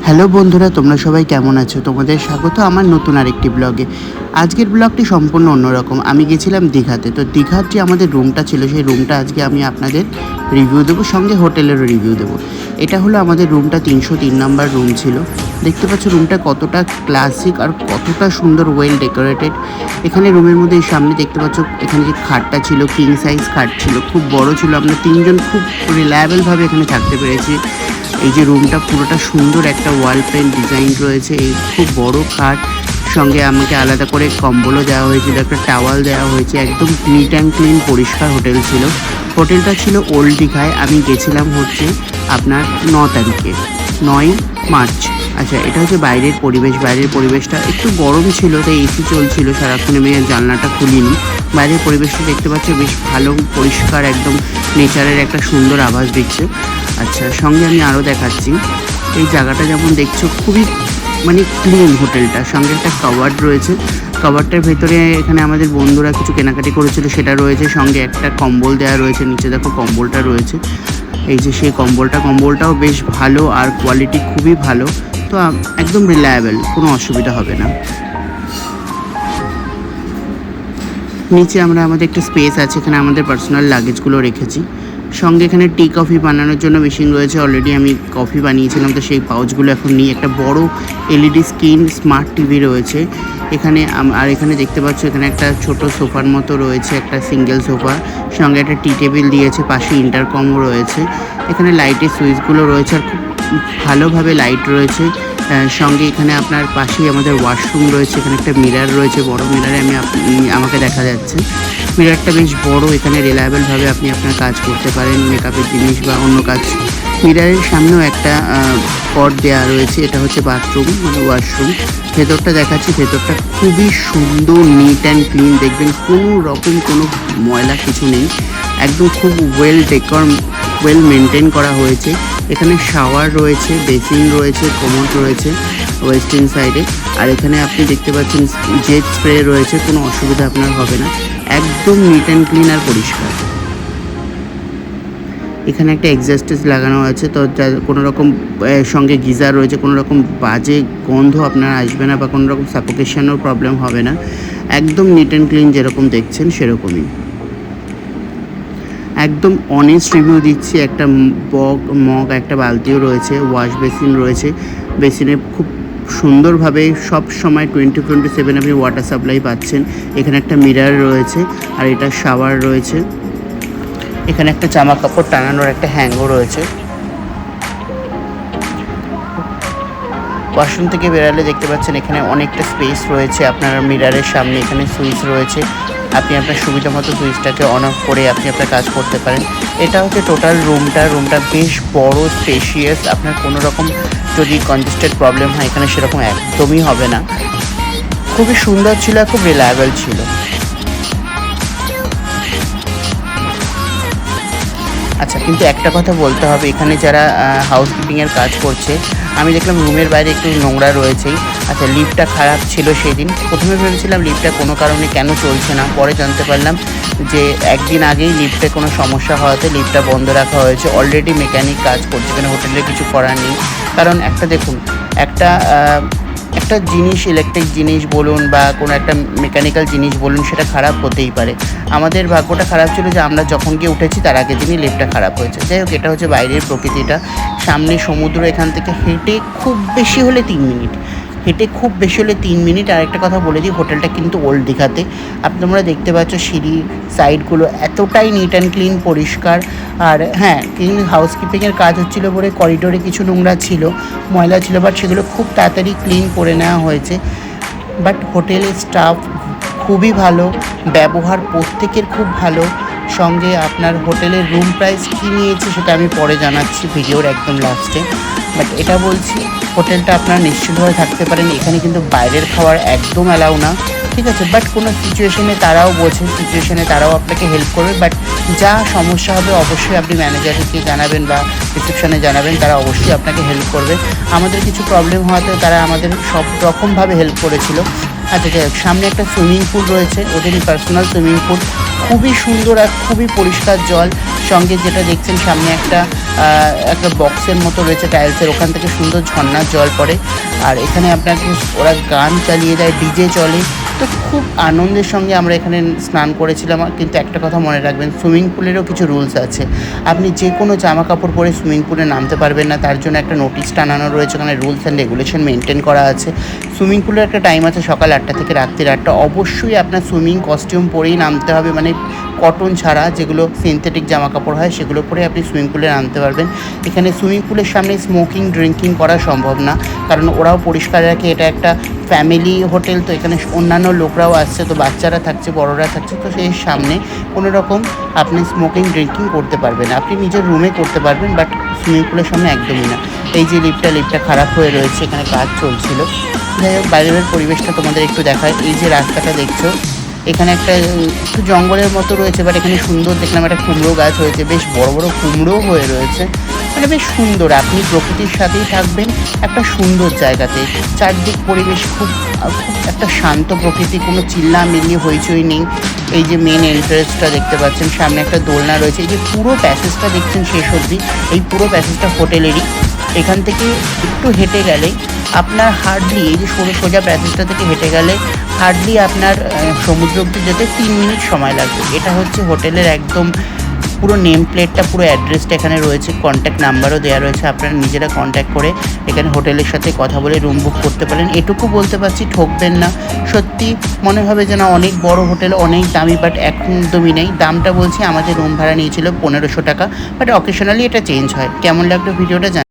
Hello বন্ধুরা, তোমরা সবাই কেমন আছো? তোমাদের স্বাগত আমার নতুন আরেকটি ব্লগে। আজকের ব্লগটি সম্পূর্ণ অন্যরকম। আমি গেছিলাম দীঘাতে। তো দীঘার যে আমাদের রুমটা ছিল, সেই রুমটা আজকে আমি আপনাদের রিভিউ দেবো, সঙ্গে হোটেলেরও রিভিউ দেবো। এটা হলো আমাদের রুমটা, 303 নম্বর রুম ছিল। দেখতে পাচ্ছ রুমটা কতটা ক্লাসিক আর কতটা সুন্দর, ওয়েল ডেকোরেটেড। এখানে রুমের মধ্যে সামনে দেখতে পাচ্ছ, এখানে যে খাটটা ছিল, কিং সাইজ খাট ছিল, খুব বড় ছিল। আমরা তিনজন খুব রিলায়েবলভাবে এখানে থাকতে পেরেছি। এই যে রুমটা পুরোটা সুন্দর একটা ওয়াল পেন্ট ডিজাইন রয়েছে। এই খুব বড় খাট, সঙ্গে আমাকে আলাদা করে কম্বলও দেওয়া হয়েছিল, একটা টাওয়াল দেওয়া হয়েছে। একদম নিট অ্যান্ড ক্লিন পরিষ্কার হোটেল ছিল। হোটেলটা ছিল ওল্ড দীঘায়। আমি গেছিলাম হচ্ছে আপনার 9 তারিখে, 9 মার্চ। আচ্ছা, এটা হচ্ছে বাইরের পরিবেশ। বাইরের পরিবেশটা একটু গরম ছিল, তাই এসি চলছিল সারাক্ষণ, আমি জানলাটা খুলিনি। বাইরের পরিবেশটা দেখতে পাচ্ছ বেশ ভালো, পরিষ্কার, একদম নেচারের একটা সুন্দর আভাস দিচ্ছে। আচ্ছা, সঙ্গে আমি আরও দেখাচ্ছি। এই জায়গাটা যেমন দেখছো, খুবই ক্লিন হোটেলটা। সঙ্গে একটা কাওয়ার্ড রয়েছে। কাওয়ার্ডটার ভেতরে এখানে আমাদের বন্ধুরা কিছু কেনাকাটি করেছিল, সেটা রয়েছে। সঙ্গে একটা কম্বল দেওয়া রয়েছে, নিচে দেখো কম্বলটা রয়েছে। এই যে সেই কম্বলটাও বেশ ভালো, আর কোয়ালিটি খুবই ভালো। তো একদম রিলায়েবল, কোনো অসুবিধা হবে না। নিচে আমাদের একটা স্পেস আছে, এখানে আমাদের পার্সোনাল লাগেজগুলো রেখেছি। সঙ্গে এখানে টি কফি বানানোর জন্য মেশিন রয়েছে। অলরেডি আমি কফি বানিয়েছিলাম, তো সেই পাউচগুলো এখন নিয়ে একটা বড় এলইডি স্ক্রিন স্মার্ট টিভি রয়েছে এখানে। আর এখানে দেখতে পাচ্ছ, এখানে একটা ছোট সোফার মতো রয়েছে, একটা সিঙ্গেল সোফা। সঙ্গে একটা টি টেবিল দিয়েছে, পাশে ইন্টারকমও রয়েছে। এখানে লাইটের সুইচগুলো রয়েছে, আর খুব ভালোভাবে লাইট রয়েছে। সঙ্গে এখানে আপনার পাশেই আমাদের ওয়াশরুম রয়েছে। এখানে একটা মিরার রয়েছে, বড় মিরারে আমাকে দেখা যাচ্ছে। মিরারটা বেশ বড়, এখানে রিলায়েবলভাবে আপনি আপনার কাজ করতে পারেন, মেকআপের জিনিস বা অন্য কাজ। মিরারের সামনেও একটা পট দেওয়া রয়েছে, এটা হচ্ছে বাথরুম, ওয়াশরুম। ভেতরটা দেখাচ্ছি, ভেতরটা খুবই সুন্দর, নিট অ্যান্ড ক্লিন। দেখবেন কোনো রকম কোনো ময়লা কিছু নেই, একদম খুব ওয়েল মেনটেন করা হয়েছে। এখানে শাওয়ার রয়েছে, বেসিন রয়েছে, কোমোড রয়েছে ওয়েস্টার্ন সাইডে। আর এখানে আপনি দেখতে পাচ্ছেন জেট স্প্রে রয়েছে, কোনো অসুবিধা আপনার হবে না। একদম নিট অ্যান্ড ক্লিন আর পরিষ্কার। এখানে একটা এক্সস্টেজ লাগানো আছে, তো কোনো রকম সঙ্গে গিজার রয়েছে, কোনো রকম বাজে গন্ধ আপনার আসবে না, বা কোনো রকম সাফোকেশনের প্রবলেম হবে না। একদম নিট অ্যান্ড ক্লিন, যেরকম দেখছেন সেরকমই। একদম অনেস্ট রিভিউ দিচ্ছি। একটা মগ, একটা বালতিও রয়েছে, ওয়াশ বেসিন রয়েছে। বেসিনে খুব সুন্দরভাবে সব সময় 24/7 আপনি ওয়াটার সাপ্লাই পাচ্ছেন। এখানে একটা মিরার রয়েছে, আর এটা শাওয়ার রয়েছে। এখানে একটা জামা কাপড় টানানোর একটা হ্যাঙ্গও রয়েছে। ওয়াশরুম থেকে বেরালে দেখতে পাচ্ছেন এখানে অনেকটা স্পেস রয়েছে। আপনার মিরারের সামনে এখানে সুইচ রয়েছে, আপনি আপনার সুবিধা মতো সুইচটাকে অন অফ করে আপনি আপনার কাজ করতে পারেন। এটা হচ্ছে টোটাল রুমটা বেশ বড়, স্পেশিয়াস। আপনার কোনো রকম যদি কনজেস্টেড প্রবলেম হয় এখানে, সেরকম একদমই হবে না। খুবই সুন্দর ছিল, আর খুব রিলায়েবল ছিল। আচ্ছা, কিন্তু একটা কথা বলতে হবে, এখানে যারা হাউসকিপিংয়ের কাজ করছে, আমি দেখলাম রুমের বাইরে একটু নোংরা রয়েছেই। আচ্ছা, লিফটটা খারাপ ছিল সেদিন। প্রথমে ভেবেছিলাম লিফটটা কোনো কারণে কেন চলছে না, পরে জানতে পারলাম যে একদিন আগেই লিফটে কোনো সমস্যা হওয়াতে লিফটটা বন্ধ রাখা হয়েছে। অলরেডি মেকানিক কাজ করছে, এখানে হোটেলে কিছু করার নেই। কারণ দেখুন, একটা জিনিস, ইলেকট্রিক জিনিস বলুন বা কোনো একটা মেকানিক্যাল জিনিস বলুন, সেটা খারাপ হতেই পারে। আমাদের ভাগ্যটা খারাপ ছিল যে আমরা যখন গিয়ে উঠেছি তার আগের দিনই লিফটটা খারাপ হয়েছে। যাই হোক, এটা হচ্ছে বাইরের প্রকৃতিটা। সামনে সমুদ্র, এখান থেকে হেঁটে খুব বেশি হলে 3 মিনিট। আর একটা কথা বলে দিই, হোটেলটা কিন্তু ওল্ড দীঘাতে। তোমরা দেখতে পাচ্ছ সিঁড়ির সাইডগুলো এতটাই নিট অ্যান্ড ক্লিন, পরিষ্কার। আর হ্যাঁ, কিন্তু হাউসকিপিংয়ের কাজ হচ্ছিলো বলে করিডোরে কিছু নোংরা ছিল, ময়লা ছিল, বাট সেগুলো খুব তাড়াতাড়ি ক্লিন করে নেওয়া হয়েছে। বাট হোটেলের স্টাফ খুবই ভালো, ব্যবহার প্রত্যেকের খুব ভালো। সঙ্গে আপনার হোটেলের রুম প্রাইস কী নিয়েছে সেটা আমি পরে জানাচ্ছি ভিডিওর একদম লাস্টে। বাট এটা বলছি, হোটেলটা আপনারা নিশ্চিতভাবে থাকতে পারেন। এখানে কিন্তু বাইরের খাবার একদম অ্যালাউ না, ঠিক আছে? বাট কোনো সিচুয়েশনে তারাও বোঝে, সিচুয়েশনে তারাও আপনাকে হেল্প করবে। বাট যা সমস্যা হবে অবশ্যই আপনি ম্যানেজারকে জানাবেন বা রিসেপশনে জানাবেন, তারা অবশ্যই আপনাকে হেল্প করবে। আমাদের কিছু প্রবলেম হওয়াতে তারা আমাদের সব রকমভাবে হেল্প করেছিল। আচ্ছা যাই হোক, সামনে একটা সুইমিং পুল রয়েছে, ওদেরই পার্সোনাল সুইমিং পুল, খুবই সুন্দর আর খুবই পরিষ্কার জল। সঙ্গে যেটা দেখছেন সামনে একটা বক্সের মতো রয়েছে টাইলসের, ওখান থেকে সুন্দর ঝর্ণার জল পড়ে। আর এখানে আপনাকে ওরা গান চালিয়ে দেয়, ডিজে চলে, তো খুব আনন্দের সঙ্গে আমরা এখানে স্নান করেছিলাম। কিন্তু একটা কথা মনে রাখবেন, সুইমিং পুলেরও কিছু রুলস আছে। আপনি যে কোনো জামা কাপড় পরে সুইমিং পুলে নামতে পারবেন না, তার জন্য একটা নোটিশ টানানো রয়েছে, ওখানে রুলস অ্যান্ড রেগুলেশন মেনটেন করা আছে। সুইমিং পুলের একটা টাইম আছে সকাল 8টা থেকে রাত্রির 8টা। অবশ্যই আপনার সুইমিং কস্টিউম পরেই নামতে হবে, মানে কটন ছাড়া যেগুলো সিনথেটিক জামা কাপড় হয় সেগুলো পরে আপনি সুইমিং পুলে নামতে পারবেন। এখানে সুইমিং পুলের সামনে স্মোকিং ড্রিঙ্কিং করা সম্ভব না, কারণ ওরাও পরিষ্কার রাখে, এটা একটা ফ্যামিলি হোটেল, তো এখানে অন্যান্য লোকরাও আসছে, তো বাচ্চারা থাকছে, বড়রা থাকছে, তো সেই সামনে কোনো রকম আপনি স্মোকিং ড্রিঙ্কিং করতে পারবেন, আপনি নিজের রুমে করতে পারবেন, বাট সুইমিং পুলের সামনে একদমই না। এই যে লিফটটা খারাপ হয়ে রয়েছে, এখানে কাজ চলছিল। যাই হোক, বাইরের পরিবেশটা তোমাদের একটু দেখায়। এই যে রাস্তাটা দেখছো, এখানে একটু জঙ্গলের মতো রয়েছে, বাট এখানে সুন্দর দেখলাম একটা কুমড়ো গাছ হয়েছে, বেশ বড় বড় কুমড়োও হয়ে রয়েছে, মানে বেশ সুন্দর। আপনি প্রকৃতির সাথেই থাকবেন একটা সুন্দর জায়গাতে, চারদিক পরিবেশ খুব একটা শান্ত প্রকৃতি, কোনো চিল্লামিল্লি হইচই নেই। এই যে মেন এন্ট্রেন্সটা দেখতে পাচ্ছেন, সামনে একটা দোলনা রয়েছে। এই যে পুরো প্যাসেজটা দেখছেন শেষ অবধি, এই পুরো প্যাসেজটা হোটেলেরই। এখান থেকে একটু হেঁটে গেলে আপনার হার্ডলি, এই যে সোজা প্যাসেজটা থেকে হেঁটে গেলে হার্ডলি আপনার সমুদ্র অবধি যেতে 3 মিনিট সময় লাগবে। এটা হচ্ছে হোটেলের একদম পুরো নেম প্লেটটা, পুরো অ্যাড্রেসটা এখানে রয়েছে, কন্ট্যাক্ট নাম্বারও দেওয়া রয়েছে, আপনারা নিজেরা কন্ট্যাক্ট করে এখানে হোটেলের সাথে কথা বলে রুম বুক করতে পারেন। এটুকু বলতে পারছি, ঠকবেন না। সত্যি মনে হবে যে না অনেক বড় হোটেল, অনেক দামি, বাট একদমই নেই। দামটা বলছি, আমাদের রুম ভাড়া নিয়েছিল 1500 টাকা, বাট অকেশনালি এটা চেঞ্জ হয়। কেমন লাগলো ভিডিওটা